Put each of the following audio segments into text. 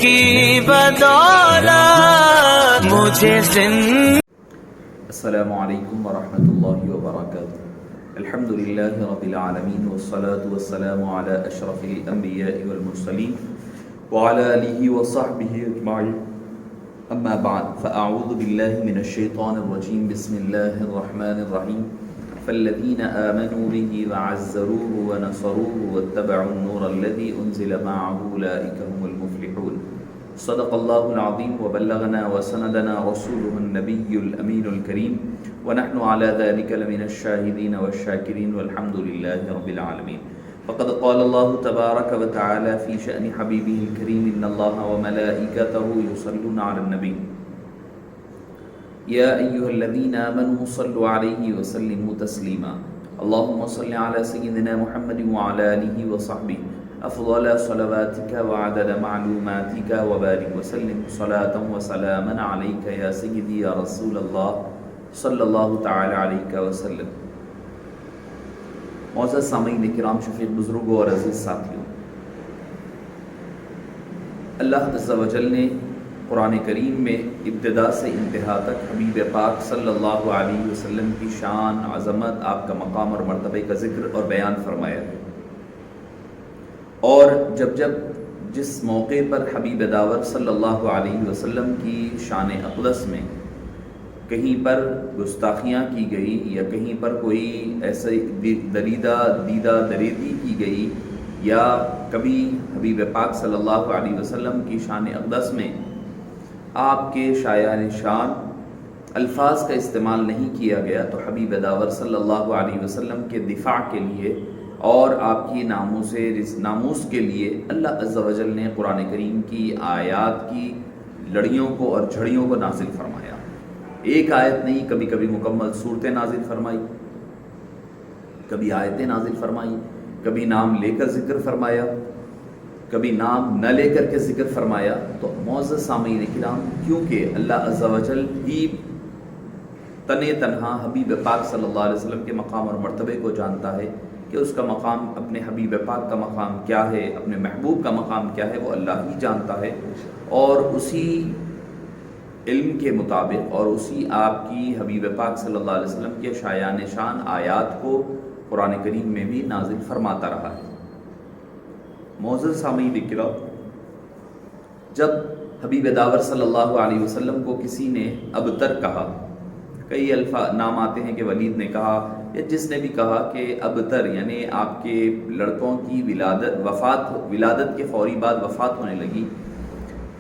کی بدولت مجھے السلام علیکم ورحمۃ اللہ وبرکاتہ۔ الحمد للہ رب العالمین والصلاة والسلام علی اشرف الانبیاء والمرسلین وعلی آلہ وصحبہ اجمعین، اما بعد فاعوذ باللہ من الشیطان الرجیم، بسم اللہ الرحمن الرحیم۔ فالذین آمنوا به وعزروه ونصروه واتبعوا النور الذي انزل معه اولئک هم المفلحون۔ صدق اللہ العظیم وبلغنا وسندنا رسوله النبی الامین الکریم ونحن على ذلك لمن الشاہدین والشاکرین والحمد للہ رب العالمین۔ فقد قال اللہ تبارک وتعالی فی شأن حبیبہ الکریم ان اللہ وملائکتہ یصلون علی النبی یا ایہا الذین آمنوا صلوا علیہ وسلموا تسلیما۔ اللہم صل علی سیدنا محمد وعلی آلہ وصحبہ افضل صلواتک وعدد معلوماتک وبارک وسلم صلاة وسلاما علیک یا سیدی یا رسول اللہ صلی اللہ تعالی علیہ وسلم۔ معزز سامعین کرام، شفیق بزرگوں اور عزیز ساتھیوں، اللہ عز و جل نے قرآن کریم میں ابتدا سے انتہا تک حبیب پاک صلی اللہ علیہ وسلم کی شان، عظمت، آپ کا مقام اور مرتبہ کا ذکر اور بیان فرمایا ہے، اور جب جس موقع پر حبیب داور صلی اللہ علیہ وسلم کی شان اقدس میں کہیں پر گستاخیاں کی گئی یا کہیں پر کوئی ایسے دریدی کی گئی یا کبھی حبیب پاک صلی اللہ علیہ وسلم کی شان اقدس میں آپ کے شایان شان الفاظ کا استعمال نہیں کیا گیا، تو حبیب داور صلی اللہ علیہ وسلم کے دفاع کے لیے اور آپ کی ناموس کے لیے اللہ عز و جل نے قرآن کریم کی آیات کی لڑیوں کو اور جھڑیوں کو نازل فرمایا۔ ایک آیت نہیں، کبھی کبھی مکمل صورتیں نازل فرمائی، کبھی آیتیں نازل فرمائی، کبھی نام لے کر ذکر فرمایا، کبھی نام نہ لے کر کے ذکر فرمایا۔ تو معزز سامعین کرام، کیونکہ اللہ عز و جل ہی تنہا حبیب پاک صلی اللہ علیہ وسلم کے مقام اور مرتبے کو جانتا ہے کہ اس کا مقام، اپنے حبیب پاک کا مقام کیا ہے، اپنے محبوب کا مقام کیا ہے، وہ اللہ ہی جانتا ہے، اور اسی علم کے مطابق اور اسی آپ کی حبیب پاک صلی اللہ علیہ وسلم کے شایان شان آیات کو قرآن کریم میں بھی نازل فرماتا رہا ہے۔ معزز سامعین کرام، جب حبیب داور صلی اللہ علیہ وسلم کو کسی نے ابتر کہا، کئی نام آتے ہیں کہ ولید نے کہا یا جس نے بھی کہا کہ ابتر یعنی آپ کے لڑکوں کی ولادت کے فوری بعد وفات ہونے لگی،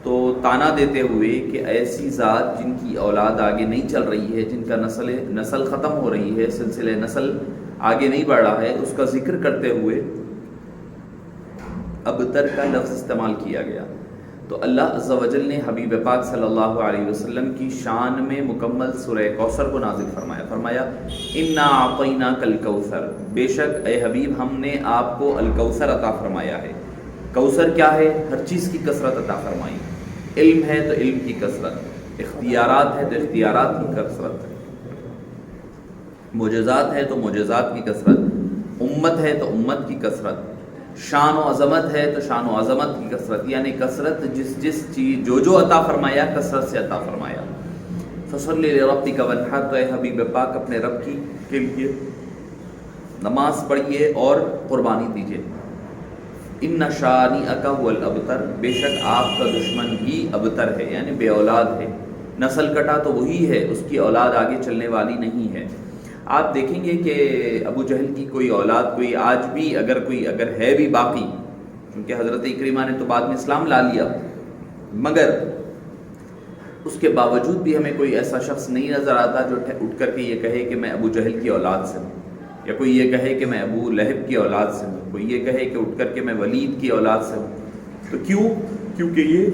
تو طعنہ دیتے ہوئے کہ ایسی ذات جن کی اولاد آگے نہیں چل رہی ہے، جن کا نسل ختم ہو رہی ہے، سلسلہ نسل آگے نہیں بڑھ رہا ہے، اس کا ذکر کرتے ہوئے ابتر کا لفظ استعمال کیا گیا۔ تو اللہ عز و جل نے حبیب پاک صلی اللہ علیہ وسلم کی شان میں مکمل سورہ کوثر کو نازل فرمایا انا اعطیناک الکوثر، بے شک اے حبیب ہم نے آپ کو الکوثر عطا فرمایا ہے۔ کوثر کیا ہے؟ ہر چیز کی کثرت عطا فرمائی، علم ہے تو علم کی کثرت، اختیارات ہے تو اختیارات کی کثرت، معجزات ہے تو معجزات کی کثرت، امت ہے تو امت کی کثرت، شان و عظمت ہے تو شان و عظمت کی کثرت، یعنی کثرت جس چیز جو عطا فرمایا کثرت سے عطا فرمایا۔ فصلی لربک وانحر، تو اے حبیب پاک اپنے رب کے لیے نماز پڑھیے اور قربانی دیجیے۔ ان شانئک هو الابتر، بے شک آپ کا دشمن ہی ابتر ہے، یعنی بے اولاد ہے، نسل کٹا تو وہی ہے، اس کی اولاد آگے چلنے والی نہیں ہے۔ آپ دیکھیں گے کہ ابو جہل کی کوئی اولاد کوئی آج بھی اگر ہے بھی باقی، کیونکہ حضرت اکرمہ نے تو بعد میں اسلام لا لیا، مگر اس کے باوجود بھی ہمیں کوئی ایسا شخص نہیں نظر آتا جو اٹھ کر کے یہ کہے کہ میں ابو جہل کی اولاد سے ہوں، یا کوئی یہ کہے کہ میں ابو لہب کی اولاد سے ہوں، کوئی یہ کہے کہ اٹھ کر کے میں ولید کی اولاد سے ہوں۔ تو کیونکہ یہ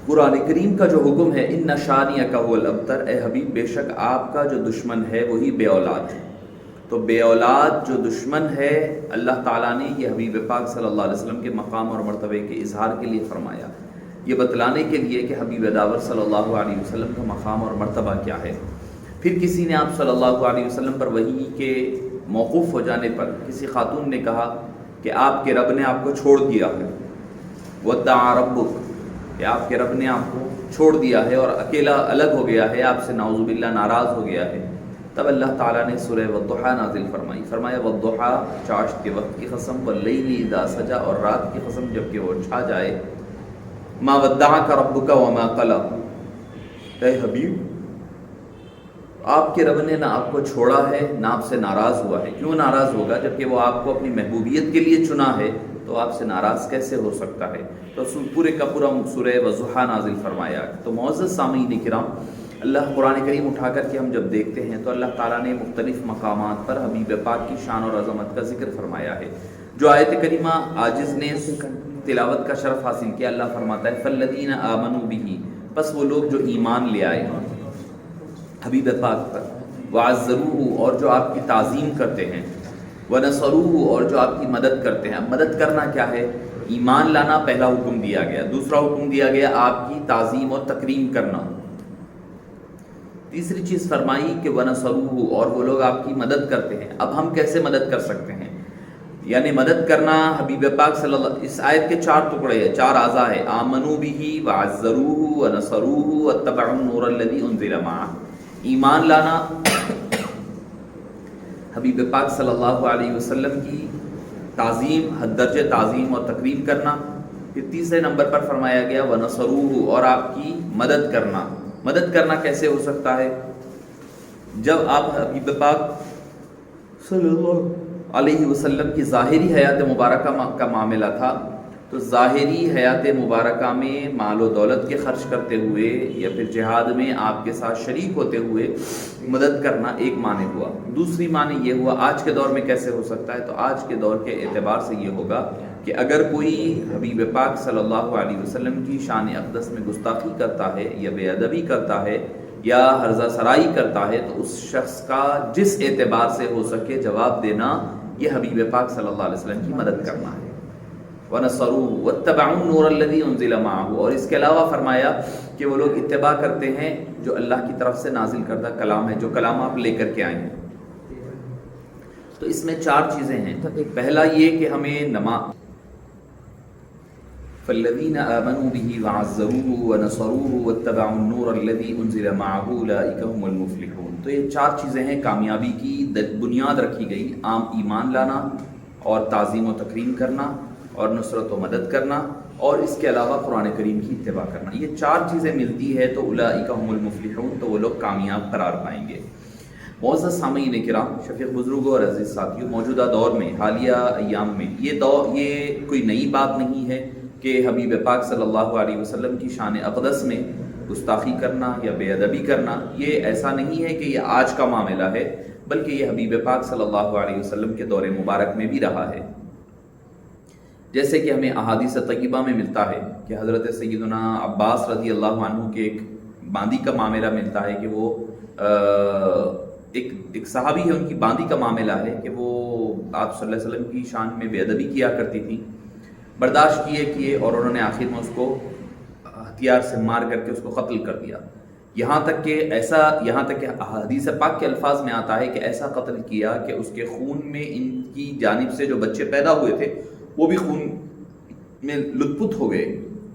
قرآن کریم کا جو حکم ہے ان شانئک هو الابتر، اے حبیب بے شک آپ کا جو دشمن ہے وہی بے اولاد ہے۔ تو بے اولاد جو دشمن ہے، اللہ تعالیٰ نے یہ حبیب پاک صلی اللہ علیہ وسلم کے مقام اور مرتبے کے اظہار کے لیے فرمایا، یہ بتلانے کے لیے کہ حبیب داور صلی اللہ علیہ وسلم کا مقام اور مرتبہ کیا ہے۔ پھر کسی نے آپ صلی اللہ علیہ وسلم پر وحی کے موقوف ہو جانے پر کسی خاتون نے کہا کہ آپ کے رب نے آپ کو چھوڑ دیا ہے، ودع ربک، کہ آپ کے رب نے آپ کو چھوڑ دیا ہے اور اکیلا الگ ہو گیا ہے، آپ سے نعوذ باللہ ناراض ہو گیا ہے. تب اللہ تعالیٰ نے سورہ والضحیٰ نازل فرمائی. فرمایا والضحیٰ، چاشت کے وقت کی قسم، واللیل اذا سجا، اور رات کی قسم جب کہ وہ چھا جائے. ما ودعک ربک وما قلی، اے حبیب آپ کے رب نے نہ آپ کو چھوڑا ہے نہ آپ سے ناراض ہوا ہے. کیوں ناراض ہوگا جبکہ وہ آپ کو اپنی محبوبیت کے لیے چنا ہے، تو آپ سے ناراض کیسے ہو سکتا ہے؟ تو پورے کا پورا سورہ والضحیٰ نازل فرمایا. تو معزز سامعین کرام، اللہ قرآن کریم اٹھا کر کے ہم جب دیکھتے ہیں تو اللہ تعالیٰ نے مختلف مقامات پر حبیب پاک کی شان اور عظمت کا ذکر فرمایا ہے. جو آیت کریمہ عاجز نے تلاوت کا شرف حاصل کیا، اللہ فرماتا ہے فالذین آمنوا بہ، پس وہ لوگ جو ایمان لے آئے حبیب پاک پر، وعزروہ، اور جو آپ کی تعظیم کرتے ہیں، ونصروہ، اور جو آپ کی مدد کرتے ہیں. مدد کرنا کیا ہے؟ ایمان لانا پہلا حکم دیا گیا، دوسرا حکم دیا گیا آپ کی تعظیم اور تکریم کرنا. تیسری چیز فرمائی کہ ونصروہ، اور وہ لوگ آپ کی مدد کرتے ہیں. اب ہم کیسے مدد کر سکتے ہیں؟ یعنی مدد کرنا حبیب پاک صلی اللہ، اس آیت کے 4 ٹکڑے ہیں، 4 اعضاء ہیں: آمنوا بہ وعزروہ ونصروہ واتبعوا النور الذی انزل معہ. ایمان لانا، حبیب پاک صلی اللہ علیہ وسلم کی تعظیم، حد درجہ تعظیم اور تکریم کرنا. پھر تیسرے نمبر پر فرمایا گیا ونصروہ، اور آپ کی مدد کرنا. مدد کرنا کیسے ہو سکتا ہے؟ جب آپ حبیب پاک صلی اللہ علیہ وسلم کی ظاہری حیات مبارکہ کا معاملہ تھا، تو ظاہری حیات مبارکہ میں مال و دولت کے خرچ کرتے ہوئے یا پھر جہاد میں آپ کے ساتھ شریک ہوتے ہوئے مدد کرنا ایک معنی ہوا. دوسری معنی یہ ہوا آج کے دور میں کیسے ہو سکتا ہے؟ تو آج کے دور کے اعتبار سے یہ ہوگا کہ اگر کوئی حبیب پاک صلی اللہ علیہ وسلم کی شان اقدس میں گستاخی کرتا ہے یا بے ادبی کرتا ہے یا ہرزہ سرائی کرتا ہے، تو اس شخص کا جس اعتبار سے ہو سکے جواب دینا، یہ حبیب پاک صلی اللہ علیہ وسلم کی مدد کرنا ہے. وَنَصَرُوهُ وَاتَّبَعُوا النُّورَ الَّذِي أُنزِلَ مَعَهُ، اور اس کے علاوہ فرمایا کہ وہ لوگ اتباع کرتے ہیں جو اللہ کی طرف سے نازل کردہ کلام ہے، جو کلام آپ لے کر کے آئے ہیں. تو اس میں 4 چیزیں ہیں. پہلا یہ کہ ہمیں نماز، فَالَّذِينَ آمَنُوا بِهِ وَعَزَّرُوهُ وَنَصَرُوهُ وَاتَّبَعُوا النُّورَ الَّذِي أُنزِلَ مَعَهُ أُولَٰئِكَ هُمُ الْمُفْلِحُونَ. تو یہ 4 چیزیں ہیں، کامیابی کی بنیاد رکھی گئی. عام ایمان لانا اور تعظیم و تکریم کرنا اور نصرت و مدد کرنا، اور اس کے علاوہ قرآن کریم کی اتباع کرنا. یہ 4 چیزیں ملتی ہے تو اولئک هم المفلحون، تو وہ لوگ کامیاب قرار پائیں گے. معزز سامعین کرام، شفیق بزرگوں اور عزیز ساتھیوں، موجودہ دور میں، حالیہ ایام میں، یہ کوئی نئی بات نہیں ہے کہ حبیب پاک صلی اللہ علیہ وسلم کی شان اقدس میں گستاخی کرنا یا بے ادبی کرنا. یہ ایسا نہیں ہے کہ یہ آج کا معاملہ ہے، بلکہ یہ حبیب پاک صلی اللہ علیہ وسلم کے دور مبارک میں بھی رہا ہے. جیسے کہ ہمیں احادیث طیبہ میں ملتا ہے کہ حضرت سیدنا عباس رضی اللہ عنہ کے ایک باندی کا معاملہ ملتا ہے کہ وہ ایک صحابی ہے، ان کی باندی کا معاملہ ہے کہ وہ آپ صلی اللہ علیہ وسلم کی شان میں بے ادبی کیا کرتی تھی. برداشت کیے اور انہوں نے آخر میں اس کو ہتھیار سے مار کر کے اس کو قتل کر دیا. یہاں تک کہ حدیث پاک کے الفاظ میں آتا ہے کہ ایسا قتل کیا کہ اس کے خون میں ان کی جانب سے جو بچے پیدا ہوئے تھے وہ بھی خون میں لت پت ہو گئے.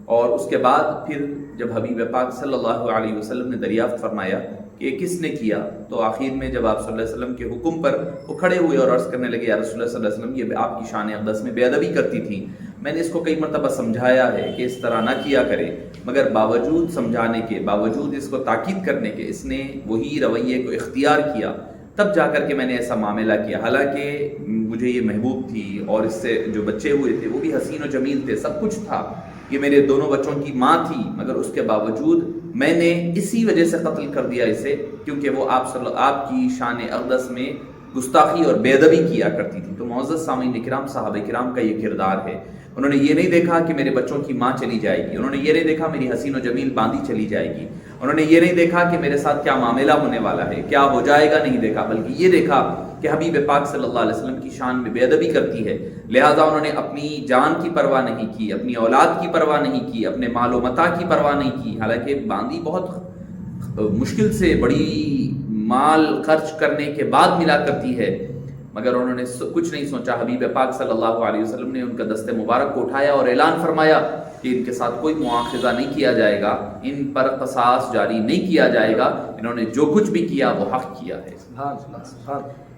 اور اس کے بعد پھر جب حبیب پاک صلی اللہ علیہ وسلم نے دریافت فرمایا کہ یہ کس نے کیا، تو آخر میں جب آپ صلی اللہ علیہ وسلم کے حکم پر وہ کھڑے ہوئے اور عرض کرنے لگے، یا رسول اللہ صلی اللہ علیہ وسلم، یہ آپ کی شان اقدس میں بے ادبی کرتی تھی. میں نے اس کو کئی مرتبہ سمجھایا ہے کہ اس طرح نہ کیا کرے، مگر باوجود سمجھانے کے، باوجود اس کو تاکید کرنے کے، اس نے وہی رویے کو اختیار کیا. تب جا کر کے میں نے ایسا معاملہ کیا. حالانکہ مجھے یہ محبوب تھی اور اس سے جو بچے ہوئے تھے وہ بھی حسین و جمیل تھے، سب کچھ تھا، یہ میرے دونوں بچوں کی ماں تھی، مگر اس کے باوجود میں نے اسی وجہ سے قتل کر دیا اسے کیونکہ وہ آپ کی شان اقدس میں گستاخی اور بے ادبی کیا کرتی تھی. تو معزز سامعین کرام، صحابہ کرام کا یہ کردار ہے. انہوں نے یہ نہیں دیکھا کہ میرے بچوں کی ماں چلی جائے گی، انہوں نے یہ نہیں دیکھا میری حسین و جمیل باندی چلی جائے گی، انہوں نے یہ نہیں دیکھا کہ میرے ساتھ کیا معاملہ ہونے والا ہے، کیا ہو جائے گا، نہیں دیکھا، بلکہ یہ دیکھا کہ حبیب پاک صلی اللہ علیہ وسلم کی شان میں بے ادبی کرتی ہے. لہٰذا انہوں نے اپنی جان کی پرواہ نہیں کی، اپنی اولاد کی پرواہ نہیں کی، اپنے مال و متاع کی پرواہ نہیں کی. حالانکہ باندی بہت مشکل سے بڑی مال خرچ کرنے کے بعد ملا کرتی ہے، مگر انہوں نے کچھ نہیں سوچا. حبیب پاک صلی اللہ علیہ وسلم نے ان کا دست مبارک کو اٹھایا اور اعلان فرمایا کہ ان کے ساتھ کوئی مواخذہ نہیں کیا جائے گا, ان پر قصاص جاری نہیں کیا جائے گا, انہوں نے جو کچھ بھی کیا وہ حق کیا ہے.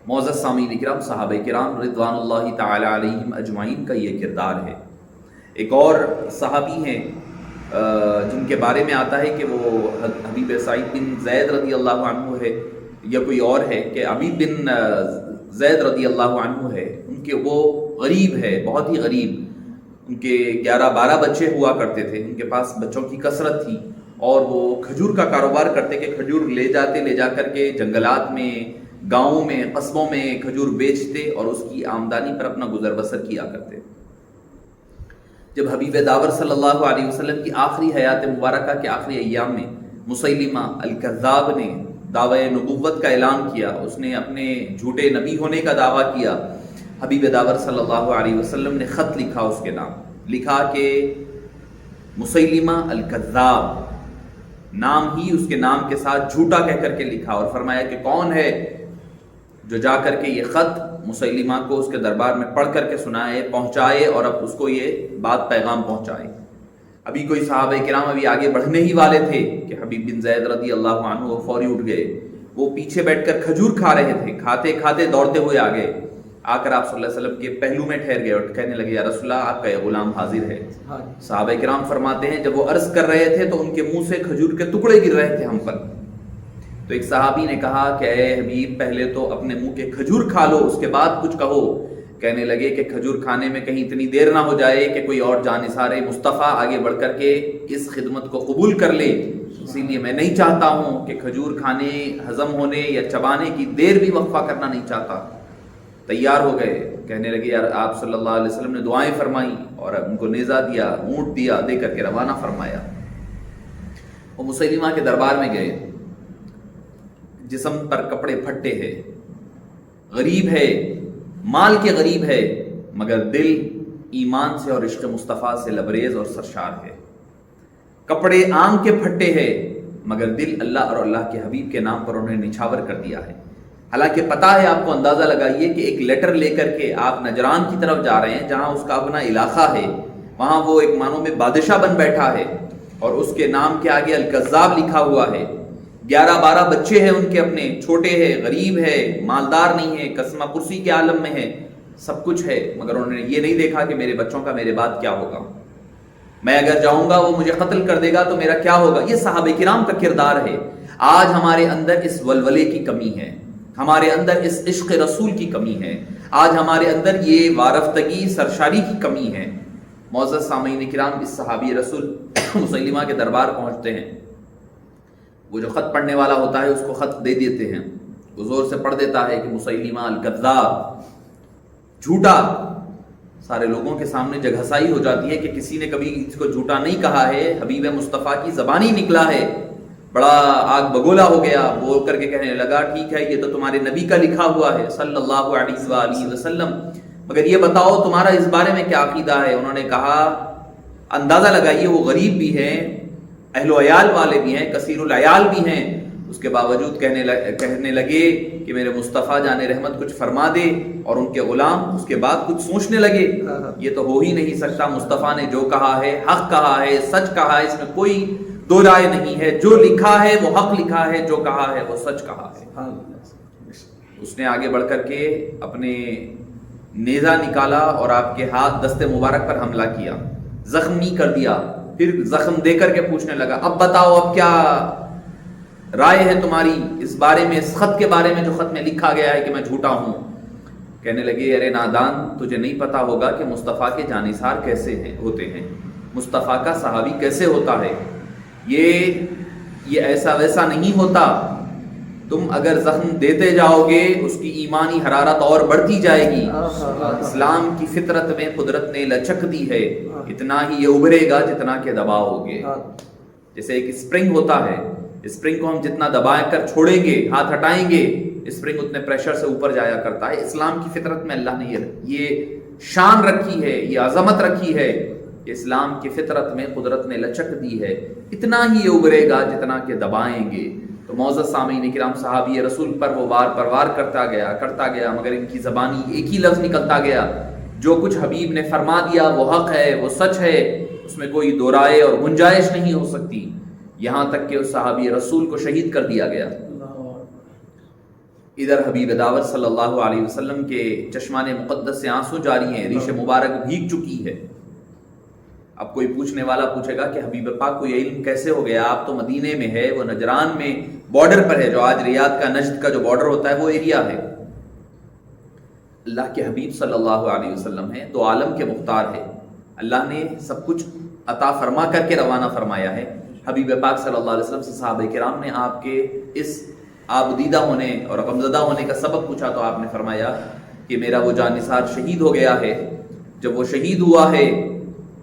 معزز سامعین کرام, صحابہ کرام رضوان اللہ تعالی علیہم اجمعین کا یہ کردار ہے. ایک اور صحابی ہیں جن کے بارے میں آتا ہے کہ وہ حبیب سعید بن زید رضی اللہ عنہ ہے یا کوئی اور ہے, کہ حبیب بن زید رضی اللہ عنہ ہے, ان کے وہ غریب ہے, بہت ہی غریب. ان کے 11-12 بچے ہوا کرتے تھے, ان کے پاس بچوں کی کثرت تھی, اور وہ کھجور کا کاروبار کرتے کہ کھجور لے جا کر کے جنگلات میں, گاؤں میں, قصبوں میں کھجور بیچتے اور اس کی آمدنی پر اپنا گزر بسر کیا کرتے. جب حبیب داور صلی اللہ علیہ وسلم کی آخری حیات مبارکہ کے آخری ایام میں مسیلمہ الکذاب نے دعوی نبوت کا اعلان کیا, اس نے اپنے جھوٹے نبی ہونے کا دعویٰ کیا, حبیب داور صلی اللہ علیہ وسلم نے خط لکھا, اس کے نام لکھا کہ مسیلمہ الکذاب, نام ہی اس کے نام کے ساتھ جھوٹا کہہ کر کے لکھا, اور فرمایا کہ کون ہے جو جا کر کے یہ خط مسیلمہ کو اس کے دربار میں پڑھ کر کے سنائے, پہنچائے, اور اب اس کو یہ بات پیغام پہنچائے. ابھی کوئی صحابہ کرام ابھی آگے بڑھنے ہی والے تھے کہ حبیب بن زید رضی اللہ عنہ وہ فوری اٹھ گئے. وہ پیچھے بیٹھ کر کھجور کھا رہے تھے, کھاتے کھاتے دوڑتے ہوئے آ گئے, آ کر آپ صلی اللہ علیہ وسلم کے پہلو میں ٹھہر گئے اور کہنے لگے, یا رسول اللہ آپ کا یہ غلام حاضر ہے. صحابہ کرام فرماتے ہیں جب وہ عرض کر رہے تھے تو ان کے منہ سے کھجور کے ٹکڑے گر رہے تھے ہم پر. تو ایک صحابی نے کہا کہ اے حبیب پہلے تو اپنے منہ کے کھجور کھا لو, اس کے بعد کچھ کہو. کہنے لگے کہ کھجور کھانے میں کہیں اتنی دیر نہ ہو جائے کہ کوئی اور جانثار مصطفیٰ آگے بڑھ کر کے اس خدمت کو قبول کر لے, اسی لیے میں نہیں چاہتا ہوں کہ کھجور کھانے, ہضم ہونے یا چبانے کی دیر بھی وقفہ کرنا نہیں چاہتا. تیار ہو گئے, کہنے لگے یار آپ صلی اللہ علیہ وسلم نے دعائیں فرمائیں اور ان کو نیزہ دیا, اونٹ دیا, دے کر کے روانہ فرمایا. وہ مسیلمہ کے دربار میں گئے, جسم پر کپڑے پھٹے ہیں, غریب ہے, مال کے غریب ہے, مگر دل ایمان سے اور عشق مصطفیٰ سے لبریز اور سرشار ہے. کپڑے آنکھ کے پھٹے ہیں, مگر دل اللہ اور اللہ کے حبیب کے نام پر انہوں نے نچھاور کر دیا ہے. حالانکہ پتہ ہے, آپ کو اندازہ لگائیے کہ ایک لیٹر لے کر کے آپ نجران کی طرف جا رہے ہیں جہاں اس کا اپنا علاقہ ہے, وہاں وہ ایک معنوں میں بادشاہ بن بیٹھا ہے, اور اس کے نام کے آگے الکذاب لکھا ہوا ہے. 11-12 بچے ہیں ان کے اپنے, چھوٹے ہیں, غریب ہے, مالدار نہیں ہے, قسمہ پرسی کے عالم میں ہے, سب کچھ ہے, مگر انہوں نے یہ نہیں دیکھا کہ میرے بچوں کا میرے بعد کیا ہوگا. میں اگر جاؤں گا وہ مجھے قتل کر دے گا تو میرا کیا ہوگا. یہ صحابہ کرام کا کردار ہے. آج ہمارے اندر اس ولولے کی کمی ہے, ہمارے اندر اس عشق رسول کی کمی ہے, آج ہمارے اندر یہ وارفتگی, سرشاری کی کمی ہے. معزز سامعین کرام, اس صحابی رسول مسیلمہ کے دربار پہنچتے ہیں. وہ جو خط پڑھنے والا ہوتا ہے اس کو خط دے دیتے ہیں, وہ زور سے پڑھ دیتا ہے کہ مسیلمہ الکذاب, جھوٹا. سارے لوگوں کے سامنے جگہسائی ہو جاتی ہے کہ کسی نے کبھی اس کو جھوٹا نہیں کہا ہے, حبیب مصطفیٰ کی زبان ہی نکلا ہے. بڑا آگ بگولا ہو گیا, بول کر کے کہنے لگا ٹھیک ہے یہ تو تمہارے نبی کا لکھا ہوا ہے صلی اللہ علیہ وآلہ وسلم, مگر یہ بتاؤ تمہارا اس بارے میں کیا عقیدہ ہے. انہوں نے کہا, اندازہ لگائیے وہ غریب بھی ہیں, اہل و عیال والے بھی ہیں, کثیر العیال بھی ہیں, اس کے باوجود کہنے لگے کہ میرے مصطفیٰ جان رحمت کچھ فرما دے, اور ان کے غلام اس کے بعد کچھ سوچنے لگے, یہ تو ہو ہی نہیں سکتا, مصطفیٰ نے جو کہا ہے حق کہا ہے, سچ کہا ہے, اس میں کوئی دو رائے نہیں ہے, جو لکھا ہے وہ حق لکھا ہے, جو کہا ہے وہ سچ کہا ہے. اس نے آگے بڑھ کر کے اپنے نیزہ نکالا اور آپ کے ہاتھ دست مبارک پر حملہ کیا, زخمی کر دیا. پھر زخم دے کر کے پوچھنے لگا, اب بتاؤ اب کیا رائے ہے تمہاری اس بارے میں, اس خط کے بارے میں جو خط میں لکھا گیا ہے کہ میں جھوٹا ہوں. کہنے لگے, ارے نادان, تجھے نہیں پتا ہوگا کہ مصطفیٰ کے جانثار کیسے ہوتے ہیں, مصطفیٰ کا صحابی کیسے ہوتا ہے. یہ ایسا ویسا نہیں ہوتا. تم اگر زخم دیتے جاؤ گے اس کی ایمانی حرارت اور بڑھتی جائے گی. اسلام کی فطرت میں قدرت نے لچک دی ہے, اتنا ہی یہ ابھرے گا جتنا کہ دباؤ گے. جیسے ایک اسپرنگ ہوتا ہے, اسپرنگ کو ہم جتنا دبا کر چھوڑیں گے, ہاتھ ہٹائیں گے, اسپرنگ اتنے پریشر سے اوپر جایا کرتا ہے. اسلام کی فطرت میں اللہ نے یہ شان رکھی ہے, یہ عظمت رکھی ہے. اسلام کی فطرت میں قدرت نے لچک دی ہے, اتنا ہی یہ ابھرے گا جتنا کہ دبائیں گے. تو معزز سامعین کرام، صحابی رسول پر وہ وار پر وار کرتا گیا مگر ان کی زبانی ایک ہی لفظ نکلتا گیا، جو کچھ حبیب نے فرما دیا وہ حق ہے، وہ سچ ہے، اس میں کوئی دو رائے اور گنجائش نہیں ہو سکتی، یہاں تک کہ اس صحابی رسول کو شہید کر دیا گیا۔ ادھر حبیب دعوت صلی اللہ علیہ وسلم کے چشمان مقدس سے آنسو جاری ہیں، ریش مبارک بھیگ چکی ہے۔ اب کوئی پوچھنے والا پوچھے گا کہ حبیب پاک کو یہ علم کیسے ہو گیا؟ آپ تو مدینے میں ہے، وہ نجران میں بارڈر پر ہے، جو آج ریاض کا نجد کا جو بارڈر ہوتا ہے وہ ایریا ہے۔ اللہ کے حبیب صلی اللہ علیہ وسلم ہیں، دو عالم کے مختار ہے، اللہ نے سب کچھ عطا فرما کر کے روانہ فرمایا ہے۔ حبیب پاک صلی اللہ علیہ وسلم سے صحابہ کرام نے آپ کے اس آبدیدہ ہونے اور غمزدہ ہونے کا سبب پوچھا تو آپ نے فرمایا کہ میرا وہ جان نثار شہید ہو گیا ہے۔ جب وہ شہید ہوا ہے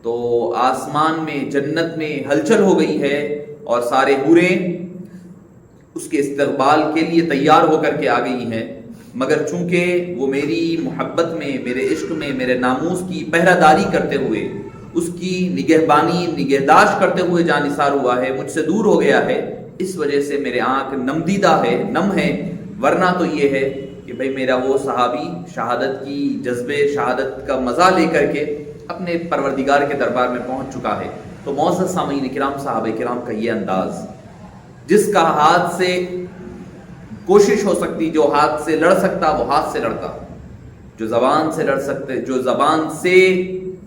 تو آسمان میں جنت میں ہلچل ہو گئی ہے اور سارے حوریں اس کے استقبال کے لیے تیار ہو کر کے آ گئی ہیں، مگر چونکہ وہ میری محبت میں، میرے عشق میں، میرے ناموس کی پہرہ داری کرتے ہوئے، اس کی نگہبانی نگہداشت کرتے ہوئے جان نثار ہوا ہے، مجھ سے دور ہو گیا ہے، اس وجہ سے میرے آنکھ نمدیدہ ہے، نم ہے، ورنہ تو یہ ہے کہ بھئی میرا وہ صحابی شہادت کی جذبے شہادت کا مزہ لے کر کے اپنے پروردگار کے دربار میں پہنچ چکا ہے۔ تو معزز سامعین کرام، صحابہ کرام کا یہ انداز، جس کا ہاتھ سے کوشش ہو سکتی، جو ہاتھ سے لڑ سکتا وہ ہاتھ سے لڑتا، جو زبان سے لڑ سکتے، جو زبان سے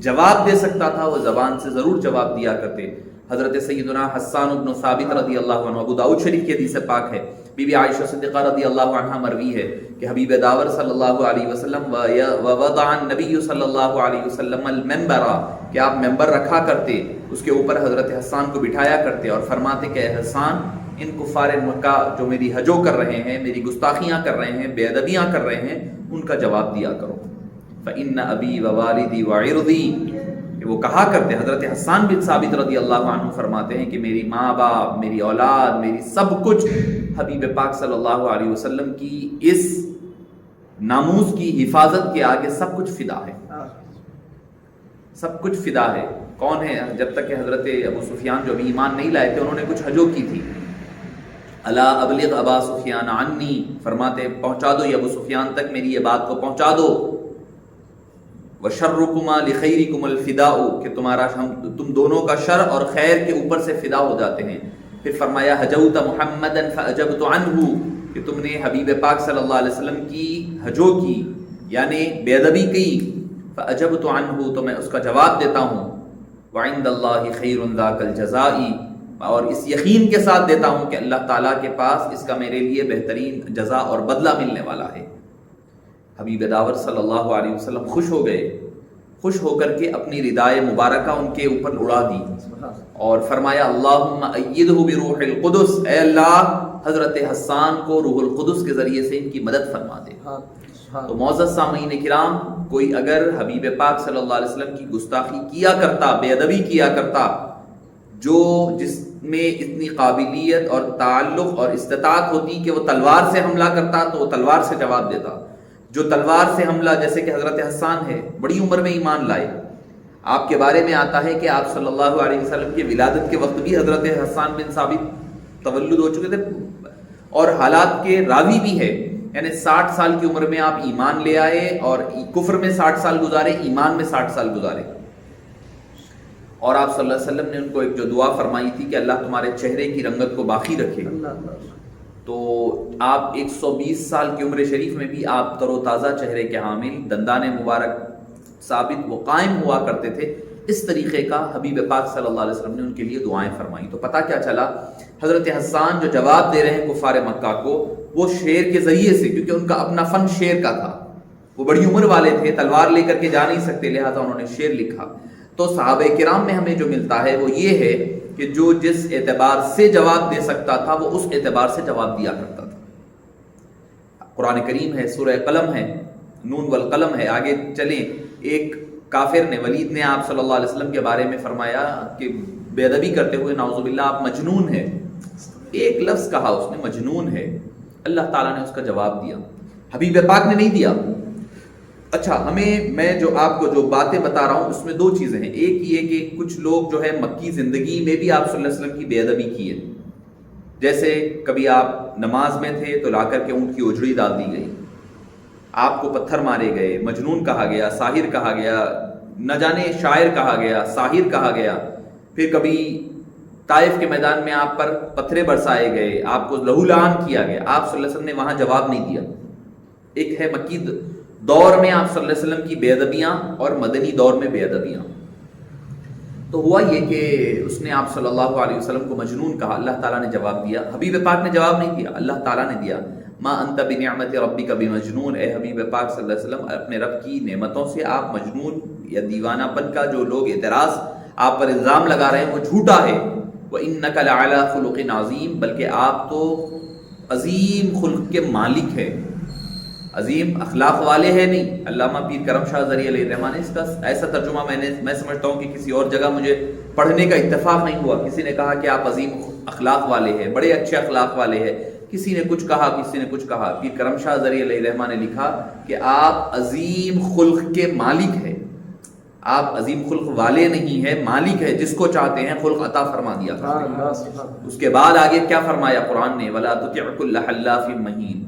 جواب دے سکتا تھا وہ زبان سے ضرور جواب دیا کرتے۔ حضرت سیدنا حسان بن ثابت رضی اللہ عنہ، ابو داؤد شریف کی حدیث پاک ہے، بی بی عائشہ صدیقہ رضی اللہ عنہا مروی ہے کہ حبیب داور صلی اللہ علیہ وسلم ووضع النبی صلی اللہ علیہ وسلم المنبر، کہ آپ ممبر رکھا کرتے، اس کے اوپر حضرت حسان کو بٹھایا کرتے اور فرماتے کہ اے حسان، ان کفار مکہ جو میری ہجو کر رہے ہیں، میری گستاخیاں کر رہے ہیں، بے ادبیاں کر رہے ہیں، ان کا جواب دیا کرو۔ فإن أبي ووالدي وعرضي، کہ وہ کہا کرتے، حضرت حسان بن ثابت رضی اللہ عنہ فرماتے ہیں کہ میری ماں باپ، میری اولاد، میری سب کچھ حبیب پاک صلی اللہ علیہ وسلم کی اس ناموس کی حفاظت کے آگے سب کچھ فدا ہے، سب کچھ فدا ہے۔ کون ہے؟ جب تک کہ حضرت ابو سفیان جو ابھی ایمان نہیں لائے تھے، انہوں نے کچھ حجو کی تھی، الا ابلغ ابا سفیان عنی، فرماتے پہنچا دو یہ ابو سفیان تک میری یہ بات کو پہنچا دو۔ وَشَرُّكُمَا لِخَيْرِكُمُ الْفِدَاءُ، کہ تم دونوں کا شر اور خیر کے اوپر سے فدا ہو جاتے ہیں۔ پھر فرمایا حجوت محمدًا فأجبت عنہ، کہ تم نے حبیب پاک صلی اللہ علیہ وسلم کی حجو کی، یعنی بے ادبی کی، فأجبت عنہ، تو میں اس کا جواب دیتا ہوں۔ وعند اللہ خیر ذاک الجزاء، اور اس یقین کے ساتھ دیتا ہوں کہ اللہ تعالیٰ کے پاس اس کا میرے لیے بہترین جزا اور بدلہ ملنے والا ہے۔ حبیب داور صلی اللہ علیہ وسلم خوش ہو گئے، خوش ہو کر کے اپنی ردائے مبارکہ ان کے اوپر اڑا دی اور فرمایا اللہم ایدہ بروح القدس، اے اللہ حضرت حسان کو روح القدس کے ذریعے سے ان کی مدد فرما دے۔ تو معزز سامعین کرام، کوئی اگر حبیب پاک صلی اللہ علیہ وسلم کی گستاخی کیا کرتا، بے ادبی کیا کرتا، جس میں اتنی قابلیت اور تعلق اور استطاعت ہوتی کہ وہ تلوار سے حملہ کرتا تو وہ تلوار سے جواب دیتا، جو تلوار سے حملہ، جیسے کہ حضرت حسان ہے، بڑی عمر میں ایمان لائے، آپ کے بارے میں آتا ہے کہ آپ صلی اللہ علیہ وسلم کی ولادت کے وقت بھی حضرت حسان بن ثابت تولد ہو چکے تھے، اور حالات کے راوی بھی ہے، یعنی 60 سال کی عمر میں آپ ایمان لے آئے اور کفر میں 60 سال گزارے، ایمان میں 60 سال گزارے، اور آپ صلی اللہ علیہ وسلم نے ان کو ایک جو دعا فرمائی تھی کہ اللہ تمہارے چہرے کی رنگت کو باقی رکھے، تو آپ 120 سال کی عمر شریف میں بھی آپ تر و تازہ چہرے کے حامل، دندان مبارک ثابت وہ قائم ہوا کرتے تھے۔ اس طریقے کا حبیب پاک صلی اللہ علیہ وسلم نے ان کے لیے دعائیں فرمائی۔ تو پتہ کیا چلا، حضرت حسان جو جواب دے رہے ہیں کفار مکہ کو، وہ شعر کے ذریعے سے، کیونکہ ان کا اپنا فن شعر کا تھا، وہ بڑی عمر والے تھے، تلوار لے کر کے جا نہیں سکتے، لہٰذا انہوں نے شعر لکھا۔ تو صحابہ کرام میں ہمیں جو ملتا ہے وہ یہ ہے کہ جو جس اعتبار سے جواب دے سکتا تھا وہ اس اعتبار سے جواب دیا کرتا تھا۔ قرآن کریم ہے، سورہ قلم ہے، نون والقلم ہے، آگے چلیں، ایک کافر نے، ولید نے آپ صلی اللہ علیہ وسلم کے بارے میں فرمایا کہ بے ادبی کرتے ہوئے نعوذ باللہ آپ مجنون ہے، ایک لفظ کہا اس نے، مجنون ہے، اللہ تعالیٰ نے اس کا جواب دیا، حبیب پاک نے نہیں دیا۔ اچھا، میں جو آپ کو جو باتیں بتا رہا ہوں اس میں دو چیزیں ہیں، ایک یہ کہ کچھ لوگ جو ہے مکی زندگی میں بھی آپ صلی اللہ علیہ وسلم کی بے ادبی کی ہے، جیسے کبھی آپ نماز میں تھے تو لا کر کے اونٹ کی اجڑی ڈال دی گئی، آپ کو پتھر مارے گئے، مجنون کہا گیا، ساحر کہا گیا، نہ جانے شاعر کہا گیا، ساحر کہا گیا. پھر کبھی طائف کے میدان میں آپ پر پتھرے برسائے گئے، آپ کو لہو لعان کیا گیا. آپ صلی اللہ علیہ وسلم نے وہاں جواب نہیں دیا. ایک ہے مکی دور میں آپ صلی اللہ علیہ وسلم کی بے ادبیاں اور مدنی دور میں بے ادبیاں. تو ہوا یہ کہ اس نے آپ صلی اللہ علیہ وسلم کو مجنون کہا، اللہ تعالیٰ نے جواب دیا. حبیب پاک نے جواب نہیں دیا، اللہ تعالیٰ نے دیا. ما انت بنعمت ربک بمجنون، اے حبیب پاک صلی اللہ علیہ وسلم اپنے رب کی نعمتوں سے آپ مجنون یا دیوانہ پن کا جو لوگ اعتراض آپ پر الزام لگا رہے ہیں وہ جھوٹا ہے. وَإِنَّكَ لَعَلَىٰ خُلُقٍ عَظِيمٍ، بلکہ آپ تو عظیم خلق کے مالک ہیں، عظیم اخلاق والے ہیں. نہیں، علامہ پیر کرم شاہ ظریع علیہ الرحمٰن نے اس کا ایسا ترجمہ میں سمجھتا ہوں کہ کسی اور جگہ مجھے پڑھنے کا اتفاق نہیں ہوا. کسی نے کہا کہ آپ عظیم اخلاق والے ہیں، بڑے اچھے اخلاق والے ہیں، کسی نے کچھ کہا، کسی نے کچھ کہا. پیر کرم شاہ ظریع علیہ الرحمٰن نے لکھا کہ آپ عظیم خلق کے مالک ہیں، آپ عظیم خلق والے نہیں ہیں، مالک ہے، جس کو چاہتے ہیں خلق عطا فرما دیا. اس کے بعد آگے کیا فرمایا قرآن نے، وَلَا تُطِعْ كُلَّ حَلَّافٍ مَّهِينٍ،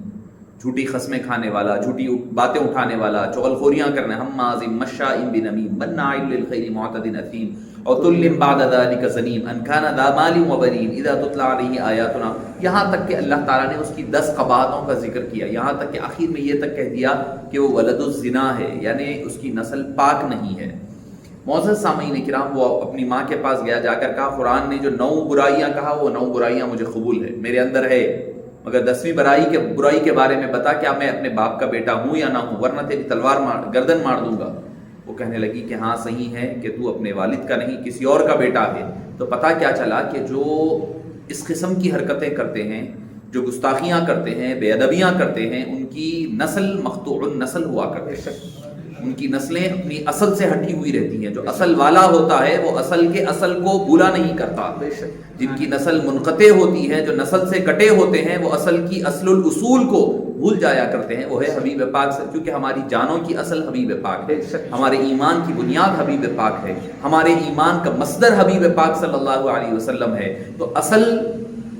جھوٹی قسمیں کھانے والا، جھوٹی باتیں اٹھانے والا، چغلخوریاں کرنے، ہمازٍ مشاء بنمیم مناع للخیر معتد اثیم عتل بعد ذلک زنیم ان کان ذا مال وبنین اذا تتلی علیہ آیاتنا. یہاں تک کہ اللہ تعالیٰ نے اس کی 10 قباحتوں کا ذکر کیا، یہاں تک کہ آخر میں یہ تک کہہ دیا کہ وہ ولد الزنا ہے، یعنی اس کی نسل پاک نہیں ہے. معزز سامعین کرام، وہ اپنی ماں کے پاس گیا، جا کر کہا قرآن نے جو 9 برائیاں کہا وہ 9 برائیاں مجھے قبول ہے، میرے اندر ہے، مگر 10ویں برائی کے بارے میں بتا کیا میں اپنے باپ کا بیٹا ہوں یا نہ ہوں، ورنہ تیری تلوار گردن مار دوں گا. وہ کہنے لگی کہ ہاں صحیح ہے کہ تو اپنے والد کا نہیں کسی اور کا بیٹا ہے. تو پتہ کیا چلا کہ جو اس قسم کی حرکتیں کرتے ہیں، جو گستاخیاں کرتے ہیں، بے ادبیاں کرتے ہیں، ان کی نسل مقطوع النسل ہوا کرتے ہیں، ان کی نسلیں اپنی اصل سے ہٹی ہوئی رہتی ہیں. جو اصل والا ہوتا ہے وہ اصل کے اصل کو بھولا نہیں کرتا. جن کی نسل منقطع ہوتی ہے، جو نسل سے کٹے ہوتے ہیں، وہ اصل کی اصل الاصول کو بھول جایا کرتے ہیں. وہ ہے حبیب پاک سے، کیونکہ ہماری جانوں کی اصل حبیب پاک ہے، ہمارے ایمان کی بنیاد حبیب پاک ہے، ہمارے ایمان کا مصدر حبیب پاک صلی اللہ علیہ وسلم ہے. تو اصل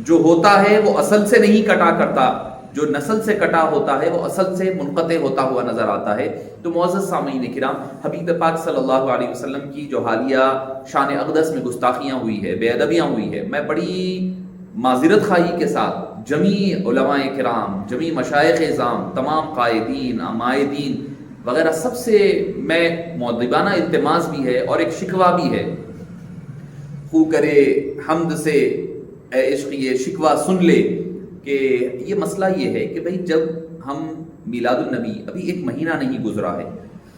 جو ہوتا ہے وہ اصل سے نہیں کٹا کرتا، جو نسل سے کٹا ہوتا ہے وہ اصل سے منقطع ہوتا ہوا نظر آتا ہے. تو معزز سامعین کرام، حبیب پاک صلی اللہ علیہ وسلم کی جو حالیہ شان اقدس میں گستاخیاں ہوئی ہے، بے ادبیاں ہوئی ہے، میں بڑی معذرت خواہی کے ساتھ جمیع علماء کرام، جمیع مشائخ اعظام، تمام قائدین، عمائدین وغیرہ سب سے میں مؤدبانہ التماس بھی ہے اور ایک شکوہ بھی ہے. خو کرے حمد سے اے عشق یہ شکوہ سن لے، کہ یہ مسئلہ یہ ہے کہ بھئی جب ہم میلاد النبی، ابھی 1 مہینہ نہیں گزرا ہے،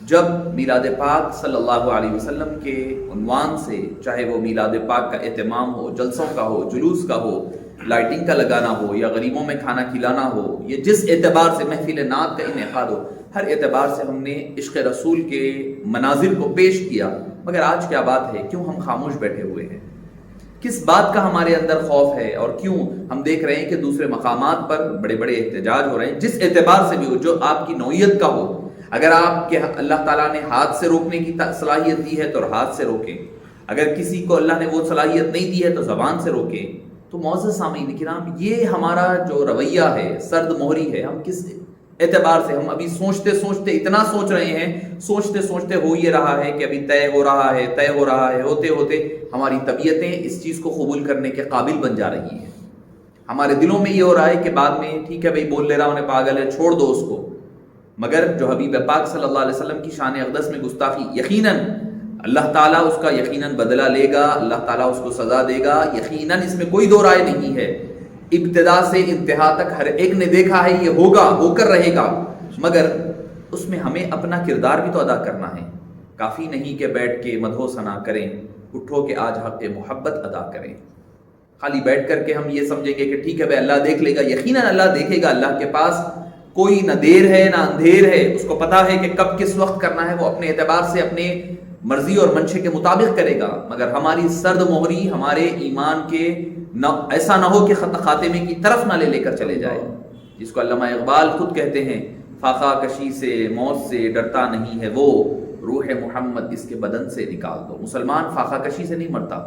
جب میلاد پاک صلی اللہ علیہ وسلم کے عنوان سے، چاہے وہ میلاد پاک کا اہتمام ہو، جلسوں کا ہو، جلوس کا ہو، لائٹنگ کا لگانا ہو، یا غریبوں میں کھانا کھلانا ہو، یہ جس اعتبار سے محفل نعت کا انعقاد ہو، ہر اعتبار سے ہم نے عشق رسول کے مناظر کو پیش کیا. مگر آج کیا بات ہے، کیوں ہم خاموش بیٹھے ہوئے ہیں؟ کس بات کا ہمارے اندر خوف ہے؟ اور کیوں ہم دیکھ رہے ہیں کہ دوسرے مقامات پر بڑے بڑے احتجاج ہو رہے ہیں، جس اعتبار سے بھی ہو، جو آپ کی نوعیت کا ہو. اگر آپ کے اللہ تعالیٰ نے ہاتھ سے روکنے کی صلاحیت دی ہے تو ہاتھ سے روکیں، اگر کسی کو اللہ نے وہ صلاحیت نہیں دی ہے تو زبان سے روکیں. تو معزز سامعین کرام، یہ ہمارا جو رویہ ہے، سرد مہری ہے. ہم کس اعتبار سے، ہم ابھی سوچتے سوچتے اتنا سوچ رہے ہیں، سوچتے سوچتے ہو یہ رہا ہے کہ ابھی طے ہو رہا ہے، ہوتے ہوتے ہماری طبیعتیں اس چیز کو قبول کرنے کے قابل بن جا رہی ہیں. ہمارے دلوں میں یہ ہو رہا ہے کہ بعد میں ٹھیک ہے بھائی بول لے رہا ہوں، پاگل ہے، چھوڑ دو اس کو. مگر جو حبیب پاک صلی اللہ علیہ وسلم کی شان اقدس میں گستاخی، یقیناً اللہ تعالیٰ اس کا یقیناً بدلہ لے گا، اللہ تعالیٰ اس کو سزا دے گا، یقیناً اس میں کوئی دو رائے نہیں ہے. ابتدا سے انتہا تک ہر ایک نے دیکھا ہے، یہ ہوگا، ہو کر رہے گا. مگر اس میں ہمیں اپنا کردار بھی تو ادا کرنا ہے. کافی نہیں کہ بیٹھ کے مدح و ثنا کریں، اٹھو کہ آج حق محبت ادا کریں. خالی بیٹھ کر کے ہم یہ سمجھیں گے کہ ٹھیک ہے بھائی اللہ دیکھ لے گا. یقیناً اللہ دیکھے گا. اللہ کے پاس کوئی نہ دیر ہے نہ اندھیر ہے، اس کو پتا ہے کہ کب کس وقت کرنا ہے. وہ اپنے اعتبار سے اپنے مرضی اور منشے کے مطابق کرے گا. مگر ہماری سرد مہری ہمارے ایمان کے ایسا نہ ہو کہ خاتمے کی طرف نہ لے کر چلے جائے. جس کو علامہ اقبال خود کہتے ہیں، فاقہ کشی سے موت سے ڈرتا نہیں ہے وہ، روح محمد اس کے بدن سے نکال دو. مسلمان فاقہ کشی سے نہیں مرتا،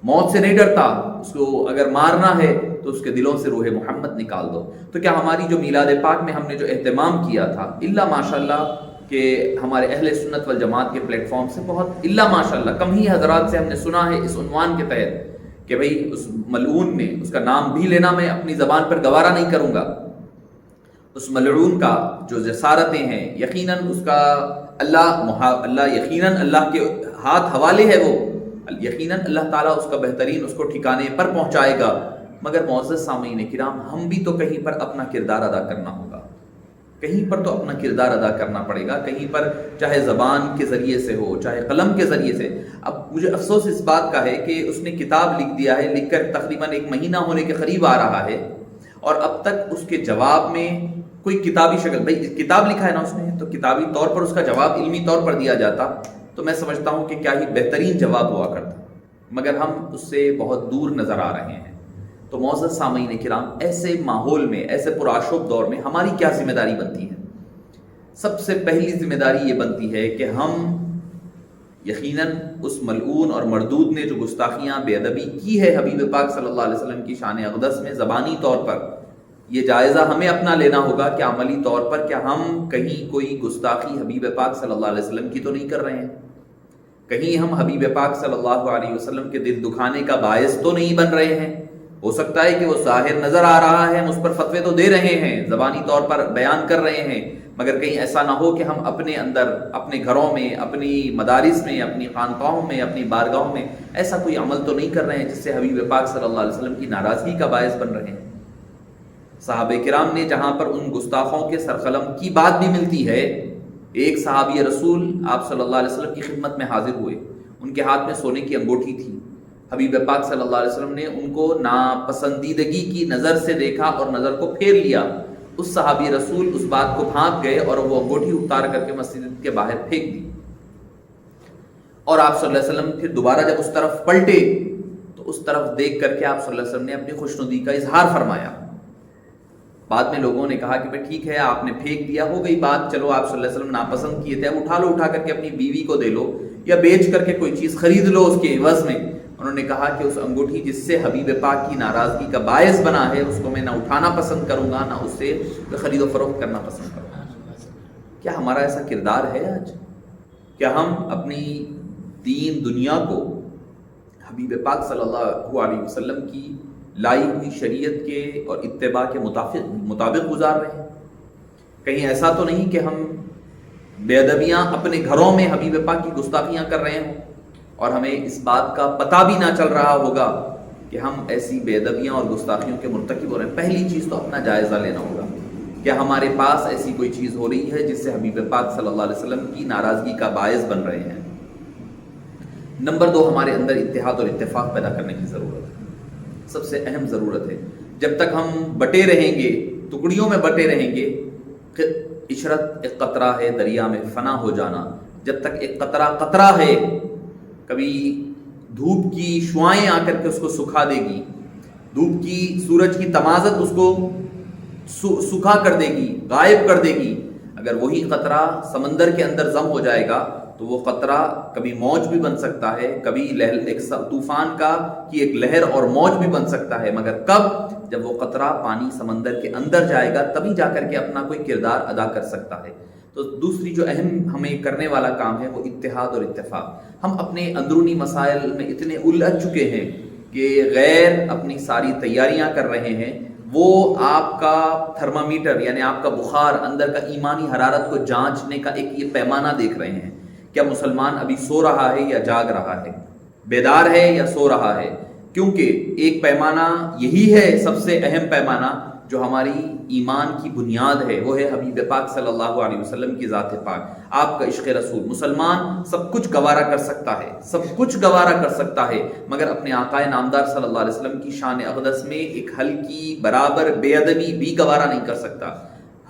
موت سے نہیں ڈرتا. اس کو اگر مارنا ہے تو اس کے دلوں سے روح محمد نکال دو. تو کیا ہماری جو میلاد پاک میں ہم نے جو اہتمام کیا تھا، الا ماشاءاللہ کہ ہمارے اہل سنت والجماعت کے پلیٹ فارم سے بہت الا ماشاءاللہ کم ہی حضرات سے ہم نے سنا ہے اس عنوان کے تحت کہ بھئی اس ملعون نے، اس کا نام بھی لینا میں اپنی زبان پر گوارا نہیں کروں گا، اس ملعون کا جو جسارتیں ہیں یقیناً اس کا اللہ یقیناً اللہ کے ہاتھ حوالے ہے، وہ یقیناً اللہ تعالیٰ اس کا بہترین اس کو ٹھکانے پر پہنچائے گا. مگر معزز سامعین کرام، ہم بھی تو کہیں پر اپنا کردار ادا کرنا ہوگا، کہیں پر تو اپنا کردار ادا کرنا پڑے گا، کہیں پر چاہے زبان کے ذریعے سے ہو چاہے قلم کے ذریعے سے. اب مجھے افسوس اس بات کا ہے کہ اس نے کتاب لکھ دیا ہے، لکھ کر تقریباً 1 مہینہ ہونے کے قریب آ رہا ہے، اور اب تک اس کے جواب میں کوئی کتابی شکل، بھائی کتاب لکھا ہے نا اس نے، تو کتابی طور پر اس کا جواب علمی طور پر دیا جاتا تو میں سمجھتا ہوں کہ کیا ہی بہترین جواب ہوا کرتا، مگر ہم اس سے بہت دور نظر آ رہے ہیں. تو معزز سامعین کرام، ایسے ماحول میں، ایسے پرآشوب دور میں ہماری کیا ذمہ داری بنتی ہے؟ سب سے پہلی ذمہ داری یہ بنتی ہے کہ ہم یقیناً اس ملعون اور مردود نے جو گستاخیاں بے ادبی کی ہے حبیب پاک صلی اللہ علیہ وسلم کی شان اقدس میں، زبانی طور پر یہ جائزہ ہمیں اپنا لینا ہوگا کہ عملی طور پر کیا ہم کہیں کوئی گستاخی حبیب پاک صلی اللہ علیہ وسلم کی تو نہیں کر رہے ہیں، کہیں ہم حبیب پاک صلی اللہ علیہ وسلم کے دل دکھانے کا باعث تو نہیں بن رہے ہیں. ہو سکتا ہے کہ وہ ظاہر نظر آ رہا ہے، ہم اس پر فتوے تو دے رہے ہیں، زبانی طور پر بیان کر رہے ہیں، مگر کہیں ایسا نہ ہو کہ ہم اپنے اندر، اپنے گھروں میں، اپنی مدارس میں، اپنی خانقاہوں میں، اپنی بارگاہوں میں ایسا کوئی عمل تو نہیں کر رہے ہیں جس سے حبیب پاک صلی اللہ علیہ وسلم کی ناراضگی کا باعث بن رہے ہیں. صحابہ کرام نے جہاں پر ان گستاخوں کے سرقلم کی بات بھی ملتی ہے، ایک صحابی رسول آپ صلی اللہ علیہ وسلم کی خدمت میں حاضر ہوئے، ان کے ہاتھ میں سونے کی انگوٹھی تھی، حبیب پاک صلی اللہ علیہ وسلم نے ان کو ناپسندیدگی کی نظر سے دیکھا اور نظر کو پھیر لیا. اس صحابی رسول اس بات کو بھانپ گئے اور وہ انگوٹھی اتار کر کے مسجد کے باہر پھینک دی، اور آپ صلی اللہ علیہ وسلم پھر دوبارہ جب اس طرف پلٹے تو اس طرف دیکھ کر کے آپ صلی اللہ علیہ وسلم نے اپنی خوشنودی کا اظہار فرمایا. بعد میں لوگوں نے کہا کہ ٹھیک ہے آپ نے پھینک دیا، ہو گئی بات، چلو آپ صلی اللہ علیہ وسلم ناپسند کیے تھے، اب اٹھا لو، اٹھا کر کے اپنی بیوی کو دے لو یا بیچ کر کے کوئی چیز خرید لو اس کے عوض میں. انہوں نے کہا کہ اس انگوٹھی جس سے حبیب پاک کی ناراضگی کا باعث بنا ہے اس کو میں نہ اٹھانا پسند کروں گا، نہ اس سے خرید و فروخت کرنا پسند کروں گا. کیا ہمارا ایسا کردار ہے آج؟ کیا ہم اپنی دین دنیا کو حبیب پاک صلی اللہ علیہ وسلم کی لائی ہوئی شریعت کے اور اتباع کے مطابق گزار رہے ہیں؟ کہیں ایسا تو نہیں کہ ہم بے ادبیاں اپنے گھروں میں حبیب پاک کی گستاخیاں کر رہے ہوں اور ہمیں اس بات کا پتہ بھی نہ چل رہا ہوگا کہ ہم ایسی بے ادبیاں اور گستاخیوں کے مرتکب ہو رہے ہیں؟ پہلی چیز تو اپنا جائزہ لینا ہوگا، کیا ہمارے پاس ایسی کوئی چیز ہو رہی ہے جس سے حبیب پاک صلی اللہ علیہ وسلم کی ناراضگی کا باعث بن رہے ہیں؟ نمبر 2، ہمارے اندر اتحاد اور اتفاق پیدا کرنے کی ضرورت ہے. سب سے اہم ضرورت ہے. جب تک ہم بٹے رہیں گے، ٹکڑیوں میں بٹے رہیں گے، عشرت ایک قطرہ ہے دریا میں فنا ہو جانا. جب تک ایک قطرہ قطرہ ہے، کبھی دھوپ کی شعائیں آ کر کے اس کو سکھا دے گی، دھوپ کی سورج کی تمازت اس کو سکھا کر دے گی، غائب کر دے گی. اگر وہی قطرہ سمندر کے اندر ضم ہو جائے گا تو وہ قطرہ کبھی موج بھی بن سکتا ہے، کبھی ایک طوفان کی ایک لہر اور موج بھی بن سکتا ہے، مگر کب؟ جب وہ قطرہ پانی سمندر کے اندر جائے گا تبھی جا کر کے اپنا کوئی کردار ادا کر سکتا ہے. تو دوسری جو اہم ہمیں کرنے والا کام ہے وہ اتحاد اور اتفاق. ہم اپنے اندرونی مسائل میں اتنے الجھ چکے ہیں کہ غیر اپنی ساری تیاریاں کر رہے ہیں. وہ آپ کا تھرمامیٹر یعنی آپ کا بخار، اندر کا ایمانی حرارت کو جانچنے کا ایک یہ پیمانہ دیکھ رہے ہیں. کیا مسلمان ابھی سو رہا ہے یا جاگ رہا ہے، بیدار ہے یا سو رہا ہے؟ کیونکہ ایک پیمانہ یہی ہے سب سے اہم پیمانہ جو ہماری ایمان کی بنیاد ہے، وہ ہے حبیب پاک صلی اللہ علیہ وسلم کی ذات پاک، آپ کا عشق رسول. مسلمان سب کچھ گوارا کر سکتا ہے، سب کچھ گوارا کر سکتا ہے، مگر اپنے آقا نامدار صلی اللہ علیہ وسلم کی شان اقدس میں ایک ہلکی برابر بے ادبی بھی گوارا نہیں کر سکتا.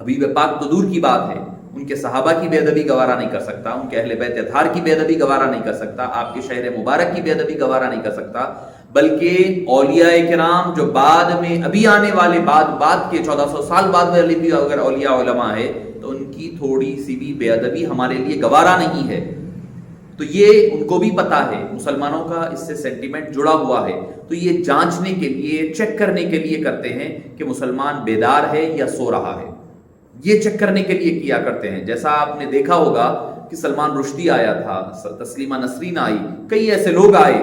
حبیب پاک تو دور کی بات ہے، ان کے صحابہ کی بے ادبی گوارا نہیں کر سکتا، ان کے اہل بیت اطہار کی بے ادبی گوارا نہیں کر سکتا، آپ کے شہر مبارک کی بے ادبی گوارا نہیں کر سکتا، بلکہ اولیاء کرام جو بعد میں ابھی آنے والے بعد کے 1400 سال بعد میں بھی اگر اولیاء علماء ہے تو ان کی تھوڑی سی بھی بے ادبی ہمارے لیے گوارا نہیں ہے. تو یہ ان کو بھی پتا ہے، مسلمانوں کا اس سے سینٹیمنٹ جڑا ہوا ہے، تو یہ جانچنے کے لیے، چیک کرنے کے لیے کرتے ہیں کہ مسلمان بیدار ہے یا سو رہا ہے، یہ چیک کرنے کے لیے کیا کرتے ہیں۔ جیسا آپ نے دیکھا ہوگا کہ سلمان رشدی آیا تھا، تسلیمہ نسرین آئی، کئی ایسے لوگ آئے،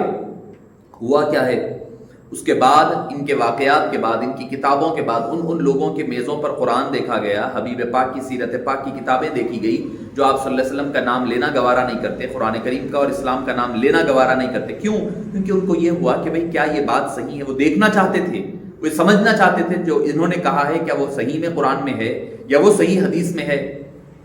ہوا کیا ہے اس کے بعد، ان کے واقعات کے بعد، ان کی کتابوں کے بعد، ان لوگوں کے میزوں پر قرآن دیکھا گیا، حبیب پاک کی سیرت پاک کی کتابیں دیکھی گئی، جو آپ صلی اللہ علیہ وسلم کا نام لینا گوارا نہیں کرتے، قرآن کریم کا اور اسلام کا نام لینا گوارا نہیں کرتے۔ کیوں؟ کیونکہ ان کو یہ ہوا کہ بھئی کیا یہ بات صحیح ہے، وہ دیکھنا چاہتے تھے، وہ سمجھنا چاہتے تھے جو انہوں نے کہا ہے کیا وہ صحیح میں قرآن میں ہے یا وہ صحیح حدیث میں ہے۔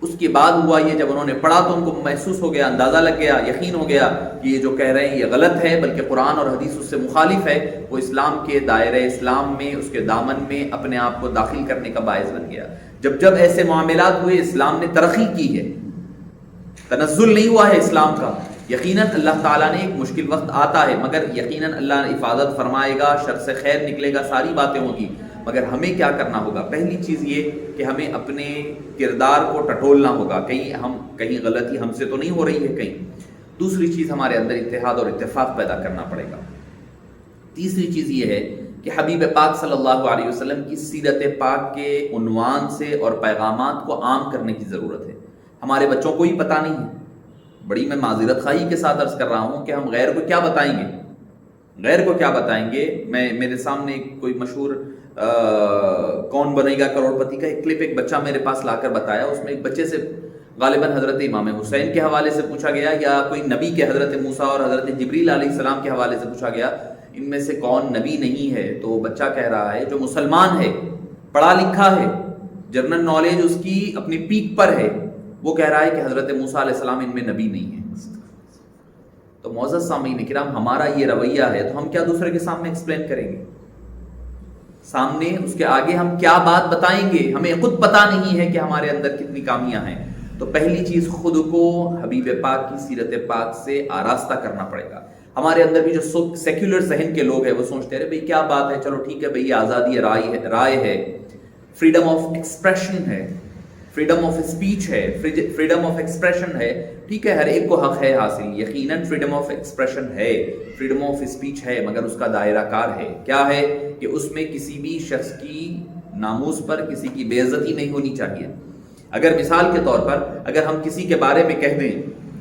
اس کے بعد ہوا یہ، جب انہوں نے پڑھا تو ان کو محسوس ہو گیا، اندازہ لگ گیا، یقین ہو گیا کہ یہ جو کہہ رہے ہیں یہ غلط ہے، بلکہ قرآن اور حدیث اس سے مخالف ہے۔ وہ اسلام کے دائرہ اسلام میں، اس کے دامن میں اپنے آپ کو داخل کرنے کا باعث بن گیا۔ جب ایسے معاملات ہوئے، اسلام نے ترقی کی ہے، تنزل نہیں ہوا ہے اسلام کا۔ یقیناً اللہ تعالیٰ نے ایک مشکل وقت آتا ہے، مگر یقیناً اللہ حفاظت فرمائے گا، شر سے خیر نکلے گا، ساری باتیں ہوں گی، مگر ہمیں کیا کرنا ہوگا؟ پہلی چیز یہ کہ ہمیں اپنے کردار کو ٹٹولنا ہوگا، کہیں غلطی ہم سے تو نہیں ہو رہی ہے کہیں۔ دوسری چیز، ہمارے اندر اتحاد اور اتفاق پیدا کرنا پڑے گا۔ تیسری چیز یہ ہے کہ حبیب پاک صلی اللہ علیہ وسلم کی سیرت پاک کے عنوان سے اور پیغامات کو عام کرنے کی ضرورت ہے۔ ہمارے بچوں کو ہی پتہ نہیں ہے، بڑی میں معذرت خواہی کے ساتھ عرض کر رہا ہوں کہ ہم غیر کو کیا بتائیں گے، غیر کو کیا بتائیں گے۔ میرے سامنے کوئی مشہور کون بنے گا کروڑ پتی کا ایک کلپ ایک بچہ میرے پاس لا کر بتایا، اس میں ایک بچے سے غالباً حضرت امام حسین کے حوالے سے پوچھا گیا، یا کوئی نبی کے حضرت موسیٰ اور حضرت جبریل علیہ السلام کے حوالے سے پوچھا گیا، ان میں سے کون نبی نہیں ہے؟ تو بچہ کہہ رہا ہے جو مسلمان ہے، پڑھا لکھا ہے، جنرل نالج اس کی اپنی پیک پر ہے، وہ کہہ رہا ہے کہ حضرت موسیٰ علیہ السلام ان میں نبی نہیں ہے۔ تو معزز سامعین کرام، ہمارا یہ رویہ ہے تو ہم کیا دوسرے کے سامنے ایکسپلین کریں گے؟ سامنے اس کے آگے ہم کیا بات بتائیں گے؟ ہمیں خود پتہ نہیں ہے کہ ہمارے اندر کتنی کامیاں ہیں۔ تو پہلی چیز، خود کو حبیب پاک کی سیرت پاک سے آراستہ کرنا پڑے گا۔ ہمارے اندر بھی جو سیکولر ذہن کے لوگ ہیں وہ سوچتے ہیں بھئی کیا بات ہے، چلو ٹھیک ہے بھئی یہ آزادی رائے ہے، فریڈم آف ایکسپریشن ہے، فریڈم آف اسپیچ ہے، فریڈم آف ایکسپریشن ہے، ٹھیک ہے، ہر ایک کو حق ہے حاصل، یقیناً فریڈم آف ایکسپریشن ہے، فریڈم آف اسپیچ ہے، مگر اس کا دائرہ کار ہے، کیا ہے کہ اس میں کسی بھی شخص کی ناموس پر کسی کی بے عزتی نہیں ہونی چاہیے۔ اگر مثال کے طور پر اگر ہم کسی کے بارے میں کہہ دیں،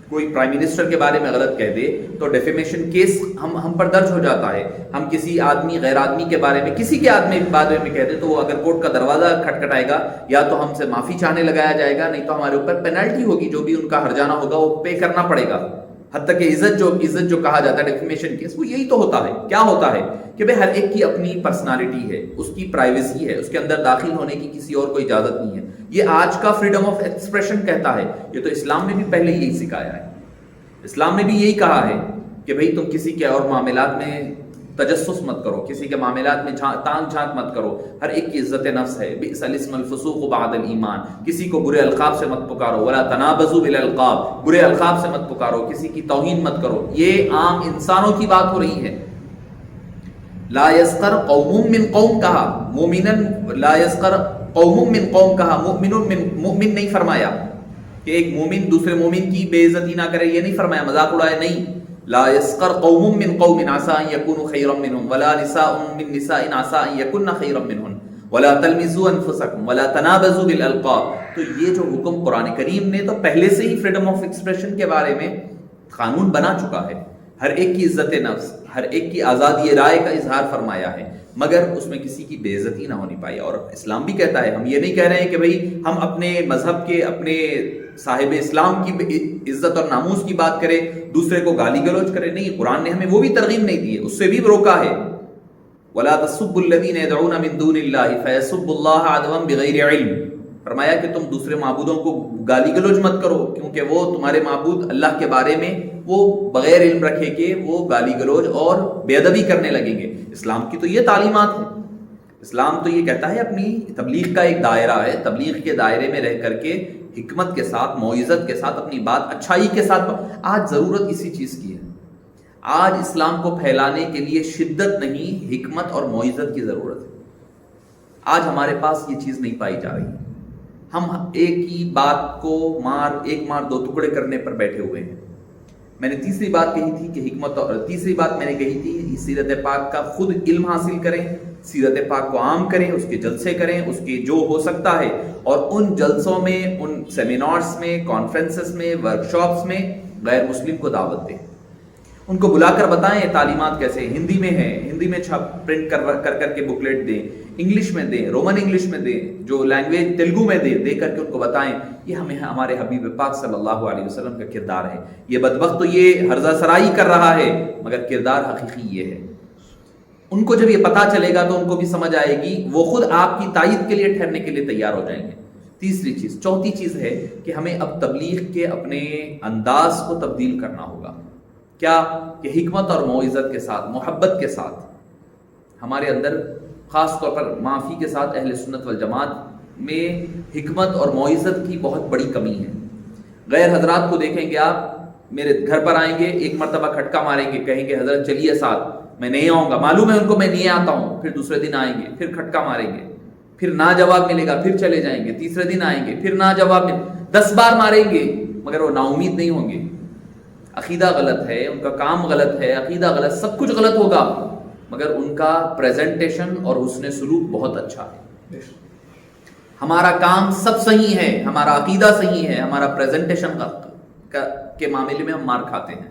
کوئی پرائم منسٹر کے بارے میں غلط کہہ دے تو ڈیفیمیشن کیس ہم پر درج ہو جاتا ہے۔ ہم کسی آدمی غیر آدمی کے بارے میں، کسی کے آدمی کے بارے میں کہہ دیں تو وہ اگر کورٹ کا دروازہ کھٹکھٹائے گا یا تو ہم سے معافی چاہنے لگایا جائے گا، نہیں تو ہمارے اوپر پینلٹی ہوگی، جو بھی ان کا ہرجانہ ہوگا وہ پے کرنا پڑے گا۔ حتیٰ کہ عزت جو کہا جاتا ہے ڈیفیمیشن کیس، وہ یہی تو ہوتا ہے۔ کیا ہوتا ہے کہ بھئی ہر ایک کی اپنی پرسنالٹی ہے، اس کی پرائیویسی ہے، اس کے اندر داخل ہونے کی کسی اور کو اجازت نہیں ہے۔ یہ آج کا فریڈم آف ایکسپریشن کہتا ہے، یہ تو اسلام نے بھی پہلے یہی سکھایا ہے۔ اسلام نے بھی یہی کہا ہے کہ بھئی تم کسی کے اور معاملات میں تجسس مت کرو، کسی کے معاملات میں تانگ جھانک مت کرو، ہر ایک کی عزت نفس ہے۔ بئس الاسم الفسوق بعد الایمان، کسی کو برے القاب سے مت پکارو، ولا تنابزوا بالالقاب، برے القاب سے مت پکارو، کسی کی توہین مت کرو۔ یہ عام انسانوں کی بات ہو رہی ہے۔ لا یسخر قوم من قوم کہا، مومنن لا یسخر قوم من قوم کہا، مؤمن نہیں فرمایا کہ ایک مومن دوسرے مومن کی بے عزتی نہ کرے، یہ نہیں فرمایا، مذاق اڑائے نہیں۔ لا یسخر قوم من قوم عسى ان يكونوا خيرا منهم ولا نساء من نساء عسى ان يكن خيرا منهن ولا تلمزوا انفسكم ولا تنابزوا بالالقاب۔ تو یہ جو حکم قرآن کریم نے تو پہلے سے ہی فریڈم آف ایکسپریشن کے بارے میں قانون بنا چکا ہے، ہر ایک کی عزت نفس، ہر ایک کی آزادی رائے کا اظہار فرمایا ہے، مگر اس میں کسی کی بے عزتی نہ ہونی پائے۔ اور اسلام بھی کہتا ہے، ہم یہ نہیں کہہ رہے ہیں کہ بھئی ہم اپنے مذہب کے، اپنے صاحب اسلام کی عزت اور ناموس کی بات کرے، دوسرے کو گالی گلوچ کرے، نہیں، قرآن نے ہمیں وہ بھی ترغیب نہیں دی ہے، اس سے بھی روکا ہے۔ وَلَا تَسُبُّوا الَّذِينَ يَدْعُونَ مِن دُونِ اللَّهِ فَيَسُبُّوا اللَّهَ عَدْوًا بِغَيْرِ عِلْمٍ، فرمایا کہ تم دوسرے معبودوں کو گالی گلوچ مت کرو، کیونکہ وہ تمہارے معبود اللہ کے بارے میں وہ بغیر علم رکھے کہ وہ گالی گلوچ اور بے ادبی کرنے لگیں گے۔ اسلام کی تو یہ تعلیمات ہیں، اسلام تو یہ کہتا ہے، اپنی تبلیغ کا ایک دائرہ ہے، تبلیغ کے دائرے میں رہ کر کے حکمت کے ساتھ، موعظت کے ساتھ، اپنی بات اچھائی کے ساتھ۔ آج ضرورت اسی چیز کی ہے، آج اسلام کو پھیلانے کے لیے شدت نہیں، حکمت اور موعظت کی ضرورت ہے۔ آج ہمارے پاس یہ چیز نہیں پائی جا رہی، ہم ایک ہی بات کو ایک مار دو ٹکڑے کرنے پر بیٹھے ہوئے ہیں۔ میں نے تیسری بات کہی تھی کہ حکمت، اور تیسری بات میں نے کہی تھی سیرت پاک کا خود علم حاصل کریں، سیرت پاک کو عام کریں، اس کے جلسے کریں، اس کے جو ہو سکتا ہے، اور ان جلسوں میں، ان سیمینارز میں، کانفرنسز میں، ورکشاپس میں غیر مسلم کو دعوت دیں، ان کو بلا کر بتائیں یہ تعلیمات کیسے، ہندی میں ہیں، ہندی میں پرنٹ کر کے بکلیٹ دیں، انگلش میں دیں، رومن انگلش میں دیں، جو لینگویج تیلگو میں دے کر کے ان کو بتائیں یہ ہمارے حبیب پاک صلی اللہ علیہ وسلم کا کردار ہے، یہ بدبخت تو یہ ہرزہ سرائی کر رہا ہے مگر کردار حقیقی یہ ہے۔ ان کو جب یہ پتا چلے گا تو ان کو بھی سمجھ آئے گی، وہ خود آپ کی تائید کے لیے ٹھہرنے کے لیے تیار ہو جائیں گے۔ تیسری چیز، چوتھی چیز ہے کہ ہمیں اب تبلیغ کے اپنے انداز کو تبدیل کرنا ہوگا۔ کیا کہ حکمت اور موعظت کے ساتھ، محبت کے ساتھ، ہمارے اندر خاص طور پر معافی کے ساتھ اہل سنت والجماعت میں حکمت اور موعظت کی بہت بڑی کمی ہے۔ غیر حضرات کو دیکھیں گے آپ، میرے گھر پر آئیں گے، ایک مرتبہ کھٹکا ماریں گے، کہیں گے حضرت چلیے ساتھ، میں نہیں آؤں گا، معلوم ہے ان کو میں نہیں آتا ہوں، پھر دوسرے دن آئیں گے، پھر کھٹکا ماریں گے، پھر نہ جواب ملے گا، پھر چلے جائیں گے، تیسرے دن آئیں گے، پھر نہ جواب ملے، 10 بار ماریں گے مگر وہ نا امید نہیں ہوں گے۔ عقیدہ غلط ہے، ان کا کام غلط ہے، عقیدہ غلط، سب کچھ غلط ہوگا مگر ان کا پریزنٹیشن اور حسن سلوک بہت اچھا ہے۔ ہمارا کام سب صحیح ہے، ہمارا عقیدہ صحیح ہے، ہمارا پریزنٹیشن کے معاملے میں ہم مار کھاتے ہیں۔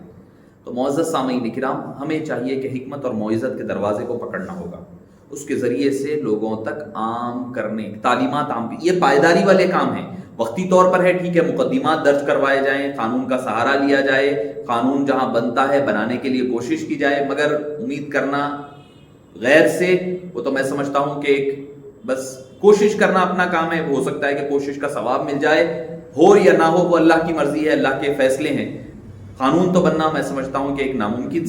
تو معزز سامعین کرام، ہمیں چاہیے کہ حکمت اور موعظت کے دروازے کو پکڑنا ہوگا، اس کے ذریعے سے لوگوں تک عام کرنے، تعلیمات عام، یہ پائیداری والے کام ہیں۔ وقتی طور پر ہے، ٹھیک ہے، مقدمات درج کروائے جائیں، قانون کا سہارا لیا جائے، قانون جہاں بنتا ہے بنانے کے لیے کوشش کی جائے، مگر امید کرنا غیر سے، وہ تو میں سمجھتا ہوں کہ ایک بس کوشش کرنا اپنا کام ہے، ہو سکتا ہے کہ کوشش کا ثواب مل جائے، ہو یا نہ ہو وہ اللہ کی مرضی ہے، اللہ کے فیصلے ہیں۔ قانون تو بننا میں سمجھتا ہوں کہ ایک ناممکن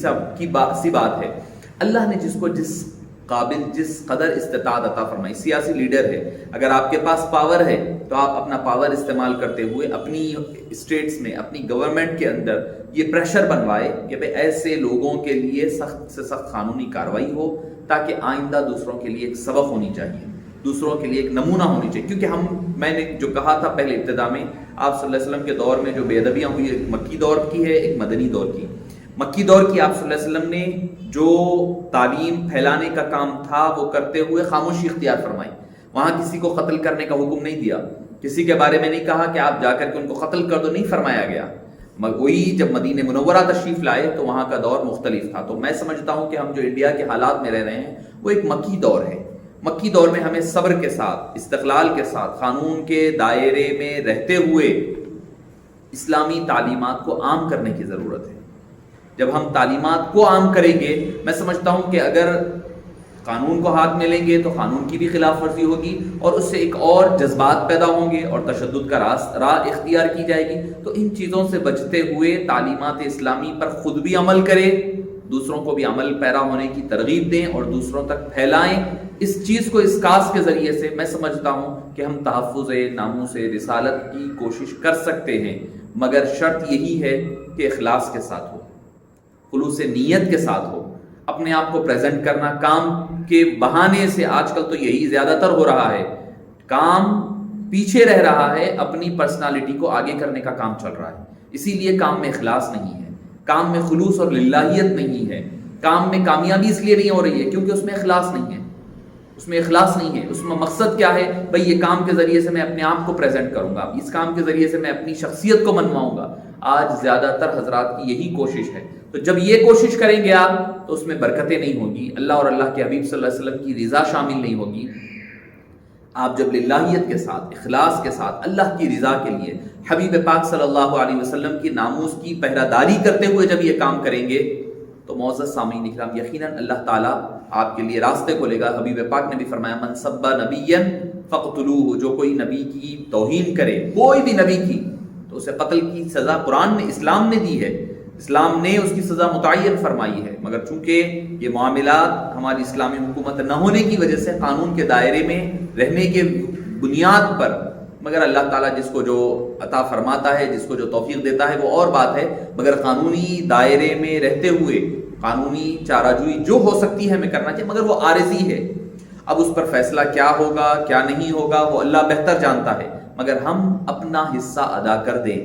سی بات ہے۔ اللہ نے جس کو جس قابل، جس قدر استطاعت عطا فرمائی، سیاسی لیڈر ہے، اگر آپ کے پاس پاور ہے تو آپ اپنا پاور استعمال کرتے ہوئے اپنی اسٹیٹس میں، اپنی گورنمنٹ کے اندر یہ پریشر بنوائے کہ بھئی ایسے لوگوں کے لیے سخت سے سخت قانونی کارروائی ہو، تاکہ آئندہ دوسروں کے لیے ایک سبق ہونی چاہیے، دوسروں کے لیے ایک نمونہ ہونی چاہیے۔ کیونکہ میں نے جو کہا تھا پہلے ابتدا میں، آپ صلی اللہ علیہ وسلم کے دور میں جو بے ادبیاں ہوئی، ایک مکی دور کی ہے، ایک مدنی دور کی۔ مکی دور کی آپ صلی اللہ علیہ وسلم نے جو تعلیم پھیلانے کا کام تھا وہ کرتے ہوئے خاموشی اختیار فرمائی، وہاں کسی کو قتل کرنے کا حکم نہیں دیا، کسی کے بارے میں نہیں کہا کہ آپ جا کر کے ان کو قتل کر دو، نہیں فرمایا گیا۔ وہی جب مدینہ منورہ تشریف لائے تو وہاں کا دور مختلف تھا۔ تو میں سمجھتا ہوں کہ ہم جو انڈیا کے حالات میں رہ رہے ہیں وہ ایک مکی دور ہے۔ مکی دور میں ہمیں صبر کے ساتھ، استقلال کے ساتھ، قانون کے دائرے میں رہتے ہوئے اسلامی تعلیمات کو عام کرنے کی ضرورت ہے۔ جب ہم تعلیمات کو عام کریں گے، میں سمجھتا ہوں کہ اگر قانون کو ہاتھ میں لیں گے تو قانون کی بھی خلاف ورزی ہوگی، اور اس سے ایک اور جذبات پیدا ہوں گے اور تشدد کا راہ اختیار کی جائے گی۔ تو ان چیزوں سے بچتے ہوئے تعلیمات اسلامی پر خود بھی عمل کریں، دوسروں کو بھی عمل پیرا ہونے کی ترغیب دیں اور دوسروں تک پھیلائیں۔ اس چیز کو اس کاس کے ذریعے سے میں سمجھتا ہوں کہ ہم تحفظ ناموس رسالت کی کوشش کر سکتے ہیں، مگر شرط یہی ہے کہ اخلاص کے ساتھ ہو، خلوص نیت کے ساتھ ہو۔ اپنے آپ کو پریزنٹ کرنا کام کے بہانے سے، آج کل تو یہی زیادہ تر ہو رہا ہے، کام پیچھے رہ رہا ہے، اپنی پرسنالٹی کو آگے کرنے کا کام چل رہا ہے۔ اسی لیے کام میں اخلاص نہیں ہے، کام میں خلوص اور للہیت نہیں ہے، کام میں کامیابی اس لیے نہیں ہو رہی ہے کیونکہ اس میں اخلاص نہیں ہے، اس میں اخلاص نہیں ہے۔ اس میں مقصد کیا ہے؟ بھئی یہ کام کے ذریعے سے میں اپنے آپ کو پریزنٹ کروں گا، اس کام کے ذریعے سے میں اپنی شخصیت کو منواؤں گا۔ آج زیادہ تر حضرات کی یہی کوشش ہے۔ تو جب یہ کوشش کریں گے آپ تو اس میں برکتیں نہیں ہوگی، اللہ اور اللہ کے حبیب صلی اللہ علیہ وسلم کی رضا شامل نہیں ہوگی۔ آپ جب للہیت کے ساتھ، اخلاص کے ساتھ، اللہ کی رضا کے لیے، حبیب پاک صلی اللہ علیہ وسلم کی ناموس کی پہرہ داری کرتے ہوئے جب یہ کام کریں گے تو معزز سامعین اکرام، یقیناً اللہ تعالیٰ آپ کے لیے راستے کھولے گا۔ حبیب پاک نے بھی فرمایا، من سب نبیا فاقتلوہ، جو کوئی نبی کی توہین کرے، کوئی بھی نبی کی، تو اسے قتل کی سزا قرآن نے، اسلام نے دی ہے، اسلام نے اس کی سزا متعین فرمائی ہے۔ مگر چونکہ یہ معاملات ہماری اسلامی حکومت نہ ہونے کی وجہ سے قانون کے دائرے میں رہنے کے بنیاد پر، مگر اللہ تعالیٰ جس کو جو عطا فرماتا ہے، جس کو جو توفیق دیتا ہے وہ اور بات ہے، مگر قانونی دائرے میں رہتے ہوئے قانونی چارہ جوئی جو ہو سکتی ہے ہمیں کرنا چاہیے، مگر وہ عارضی ہے۔ اب اس پر فیصلہ کیا ہوگا کیا نہیں ہوگا وہ اللہ بہتر جانتا ہے، مگر ہم اپنا حصہ ادا کر دیں۔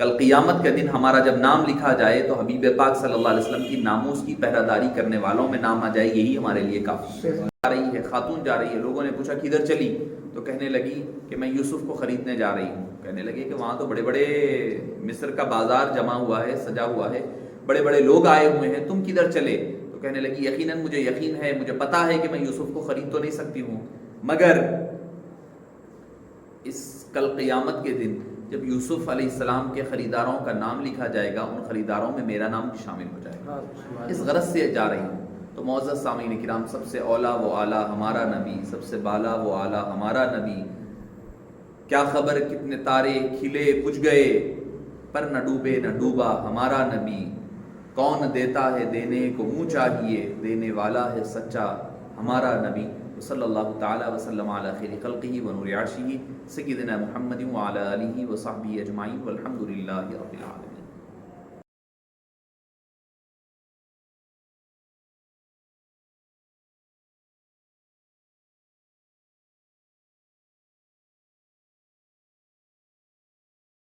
کل قیامت کے دن ہمارا جب نام لکھا جائے تو حبیب پاک صلی اللہ علیہ وسلم کی ناموس کی پہرہ داری کرنے والوں میں نام آ جائے، یہی ہمارے لیے کافی۔ جا رہی ہے، خاتون جا رہی ہے، لوگوں نے پوچھا کدھر چلی؟ تو کہنے لگی کہ میں یوسف کو خریدنے جا رہی ہوں۔ کہنے لگے کہ وہاں تو بڑے بڑے مصر کا بازار جمع ہوا ہے، سجا ہوا ہے، بڑے بڑے لوگ آئے ہوئے ہیں، تم کدھر چلے؟ تو کہنے لگی یقیناً مجھے یقین ہے، مجھے پتا ہے کہ میں یوسف کو خرید تو نہیں سکتی ہوں، مگر اس کل قیامت کے دن جب یوسف علیہ السلام کے خریداروں کا نام لکھا جائے گا، ان خریداروں میں میرا نام بھی شامل ہو جائے گا، اس غرض سے جا رہی ہوں۔ تو معزز سامعین کرام، سب سے اولا و اعلیٰ ہمارا نبی، سب سے بالا و اعلیٰ ہمارا نبی، کیا خبر کتنے تارے کھلے بجھ گئے پر نہ ڈوبے نہ ڈوبا ہمارا نبی، کون دیتا ہے دینے کو منہ چاہیے، دینے والا ہے سچا ہمارا نبی۔ صلی اللہ تعالی وسلم علی خیر خلقہ و نور عرشہ سیدنا محمد وعلی آلہ وصحبہ اجمعین والحمد للہ رب العالمین۔